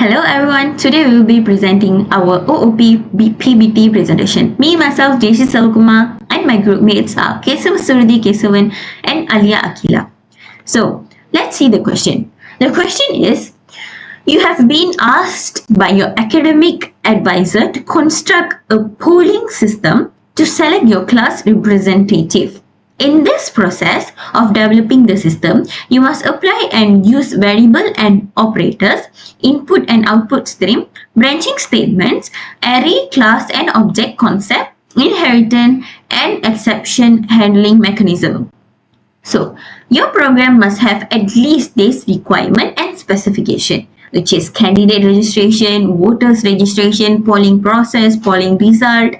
Hello everyone, today we will be presenting our OOP PBT presentation. Me, myself, JC Salukuma and my group mates are Kesav Surudi Kesavan and Alia Akila. So, let's see the question. The question is, you have been asked by your academic advisor to construct a polling system to select your class representative. In this process of developing the system, you must apply and use variable and operators, input and output stream, branching statements, array, class and object concept, inheritance and exception handling mechanism. So, your program must have at least this requirement and specification, which is candidate registration, voters registration, polling process, polling result,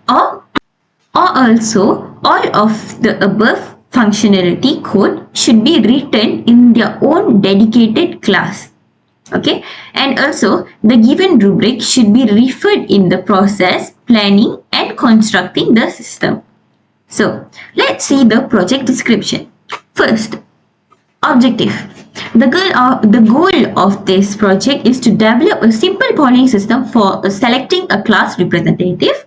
or also all of the above functionality code should be written in their own dedicated class. Okay, and also the given rubric should be referred in the process, planning and constructing the system. So let's see the project description. First, objective. The goal of this project is to develop a simple polling system for selecting a class representative.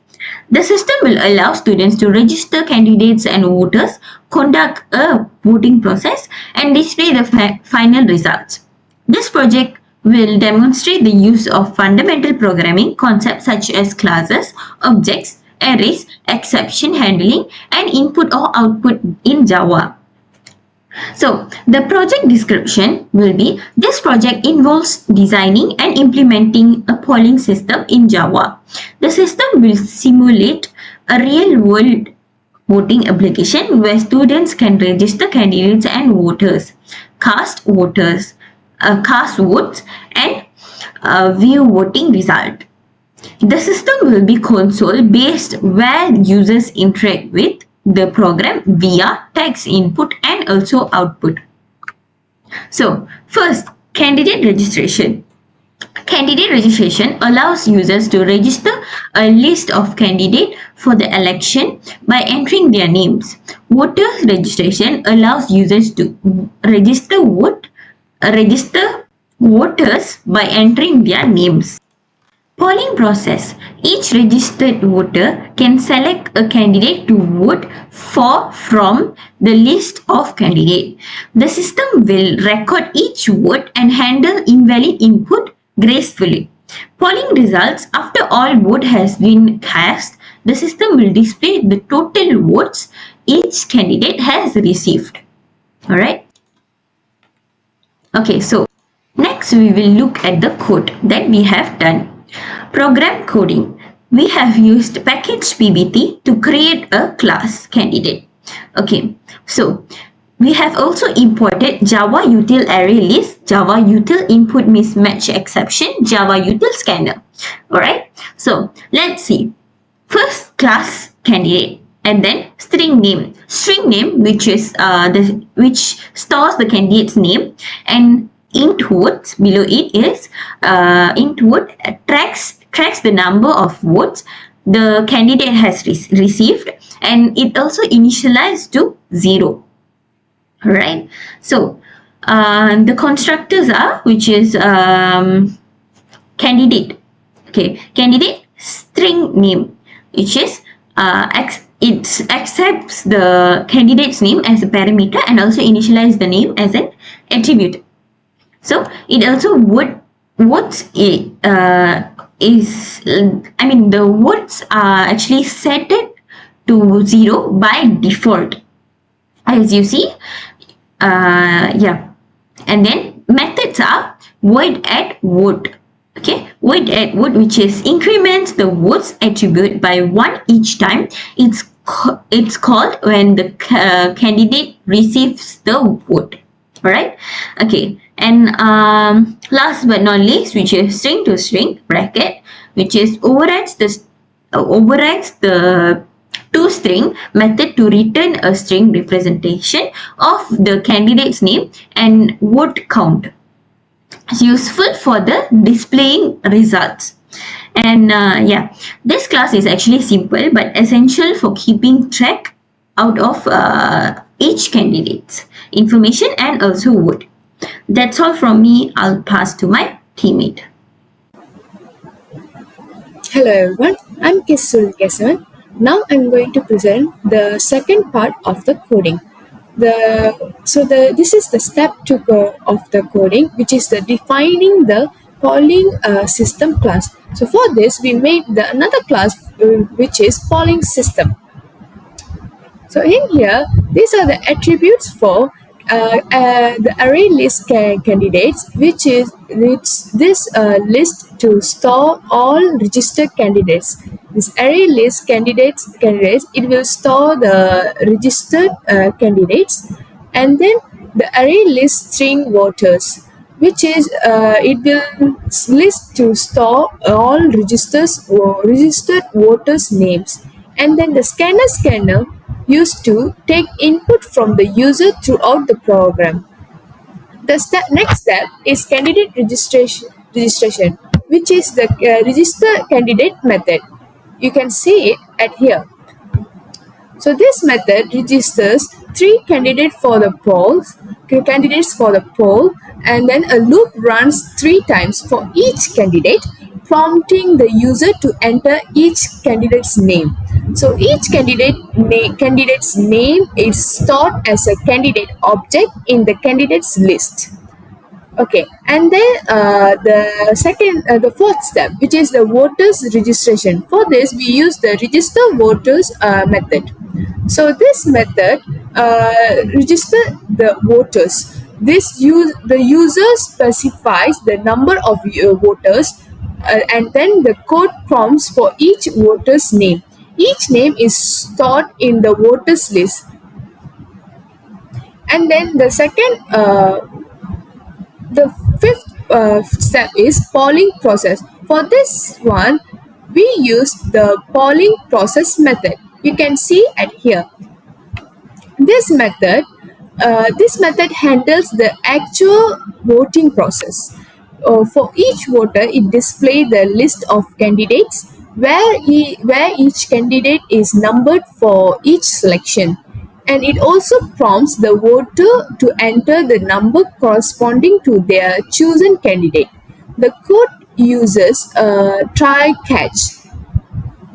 The system will allow students to register candidates and voters, conduct a voting process, and display the final results. This project will demonstrate the use of fundamental programming concepts such as classes, objects, arrays, exception handling, and input or output in Java. So, the project description will be, this project involves designing and implementing a polling system in Java. The system will simulate a real world voting application where students can register candidates and voters, cast voters, cast votes, and view voting result. The system will be console based where users interact with the program via text input and also output. So, first, candidate registration. Candidate registration allows users to register a list of candidates for the election by entering their names. Voters registration allows users to register voters by entering their names. Polling process. Each registered voter can select a candidate to vote for from the list of candidates. The system will record each vote and handle invalid input gracefully. Polling results. After all vote has been cast, the system will display the total votes each candidate has received. Alright. Okay, so next we will look at the code that we have done. Program coding. We have used package PBT to create a class candidate. Okay, so we have also imported Java util array list, Java util input mismatch exception, Java util scanner. Alright, so let's see. First, class candidate, and then string name. String name, which stores the candidate's name, and int votes below it is int vote tracks the number of votes the candidate has received, and it also initialized to 0. Right, so the constructors are, which is candidate. Okay, candidate string name, which is it accepts the candidate's name as a parameter and also initialize the name as an attribute. So it also votes the votes are actually set to 0 by default, as you see. And then methods are void add vote. Okay, void add vote, which is increments the votes attribute by 1 each time it's called when the candidate receives the vote. Alright, okay, and last but not least, which is string to string bracket, which is overrides the toString method to return a string representation of the candidate's name and vote count. It's useful for the displaying results. And this class is actually simple but essential for keeping track out of each candidate's information and also vote. That's all from me. I'll pass to my teammate. Hello everyone, I'm Kisul Kesavan. Now I'm going to present the second part of the coding. This is the step two of the coding, which is the defining the polling system class. So for this, we made another class which is polling system. So in here, these are the attributes for the array list candidates, which this list to store all registered candidates. This array list candidates it will store the registered candidates, and then the array list string voters, which is it will list to store all registered voters names, and then the scanner used to take input from the user throughout the program. The next step is candidate registration, which is the register candidate method. You can see it at here. So this method registers three candidates for the poll, and then a loop runs three times for each candidate, prompting the user to enter each candidate's name. So each candidate's name is stored as a candidate object in the candidates list. Okay, and then the fourth step, which is the voters registration. For this, we use the register voters method. So this method register the voters. The user specifies the number of voters, and then the code prompts for each voter's name. Each name is stored in the voters list, and then the fifth step is polling process. For this one, we use the polling process method. You can see at here. This method handles the actual voting process. For each voter, it displays the list of candidates where each candidate is numbered for each selection, and it also prompts the voter to enter the number corresponding to their chosen candidate. The code uses try catch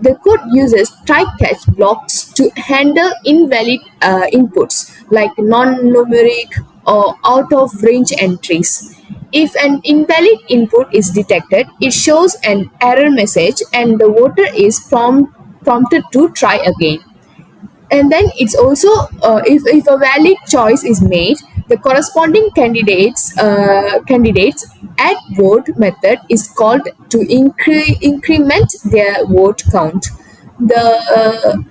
The code uses try-catch blocks to handle invalid inputs like non-numeric or out-of-range entries. If an invalid input is detected, it shows an error message and the voter is prompted to try again. And then it's also if a valid choice is made, the corresponding candidates add vote method is called to increment their vote count. The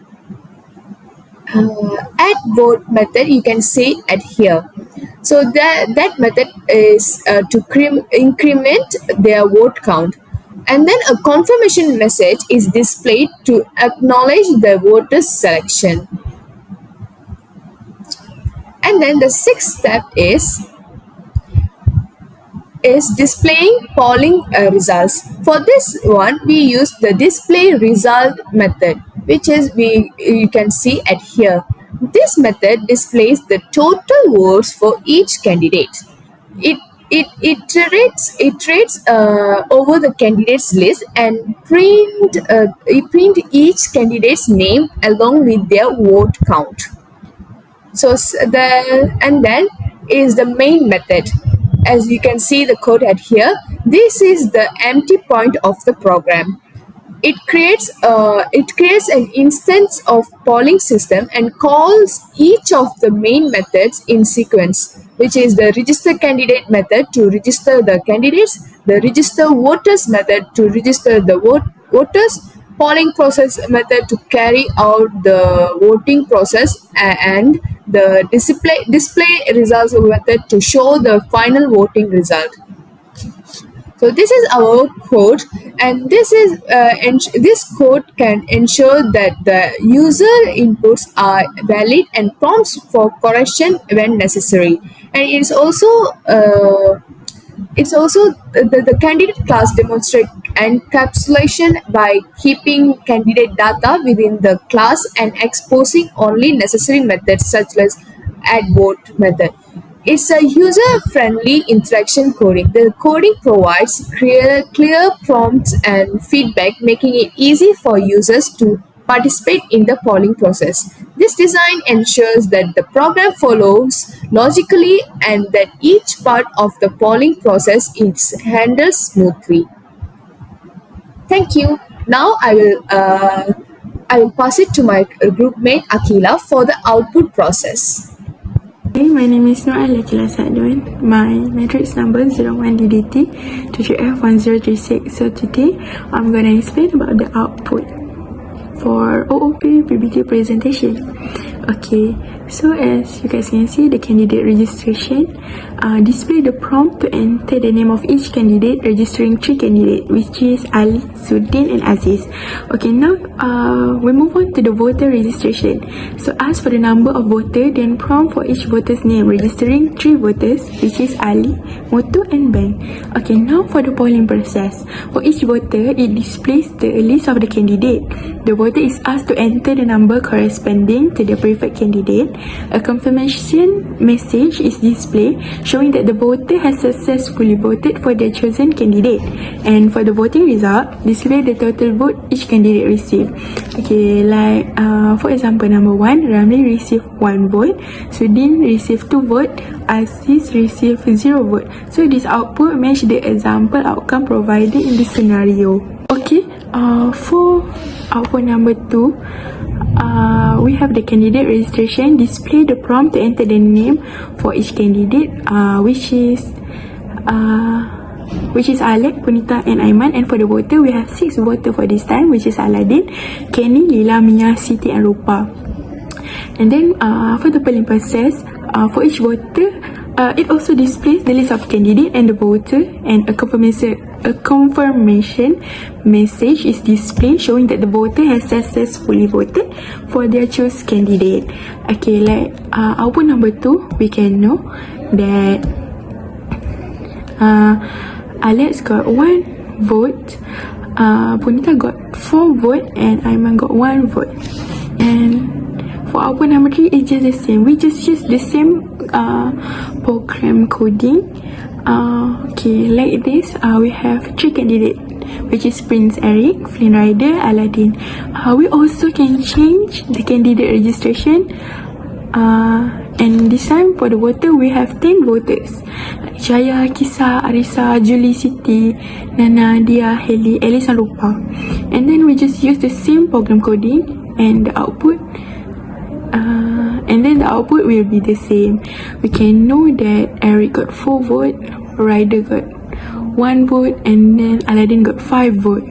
add vote method you can see at here. So that method is to increment their vote count, and then a confirmation message is displayed to acknowledge the voter's selection. And then the sixth step is displaying polling results. For this one, we use the display result method, which is you can see at here. This method displays the total votes for each candidate. It iterates over the candidates list and print each candidate's name along with their vote count. And then is the main method. As you can see the code at here, this is the empty point of the program. It creates an instance of polling system and calls each of the main methods in sequence, which is the register candidate method to register the candidates, the register voters method to register the voters, polling process method to carry out the voting process, and the display results method to show the final voting result. So this is our code, and this code can ensure that the user inputs are valid and prompts for correction when necessary. And the candidate class demonstrate encapsulation by keeping candidate data within the class and exposing only necessary methods such as add vote method. It's a user-friendly interaction coding. The coding provides clear prompts and feedback, making it easy for users to participate in the polling process. This design ensures that the program follows logically and that each part of the polling process is handled smoothly. Thank you. Now I will pass it to my group mate Akila for the output process. Hey, my name is Noor Alakila Sadun. My matrix number is 01DDT 2F1036. So today I'm gonna explain about the output for OOP PBT presentation. Okay, so as you guys can see, the candidate registration display the prompt to enter the name of each candidate, registering 3 candidates, which is Ali, Sudin and Aziz. Okay, now we move on to the voter registration. So ask for the number of voters, then prompt for each voter's name, registering 3 voters, which is Ali, Motu and Ben. Okay, now for the polling process. For each voter, it displays the list of the candidate. The voter is asked to enter the number corresponding to the preferred candidate. A confirmation message is displayed showing that the voter has successfully voted for their chosen candidate. And for the voting result, display the total vote each candidate received. Okay, like for example, number 1, Ramli received 1 vote, Sudin received 2 votes, Aziz received 0 vote. So this output match the example outcome provided in this scenario. Okay, for output number 2, we have the candidate registration. Display the prompt to enter the name for each candidate, which is Alec, Punita and Aiman. And for the voter, we have 6 voters for this time, which is Aladin, Kenny, Lila, Mia, Siti and Rupa. And then for the polling process, for each voter, it also displays the list of candidate and the voter, and a confirmation message is displayed showing that the voter has successfully voted for their chosen candidate. Okay, like output number 2, we can know that Alex got 1 vote, Punita got 4 votes, and Aiman got 1 vote. And for output number 3, it's just the same. We just use the same program coding. Okay, like this, we have 3 candidates, which is Prince Eric, Flynn Rider, Aladdin. We also can change the candidate registration. And this time for the voter, we have 10 voters. Jaya, Kisa, Arisa, Julie, Siti, Nana, Dia, Heli, Alice and Rupa. And then we just use the same program coding, and the output will be the same. We can know that Eric got 4 votes, Ryder got 1 vote, and then Aladdin got 5 votes.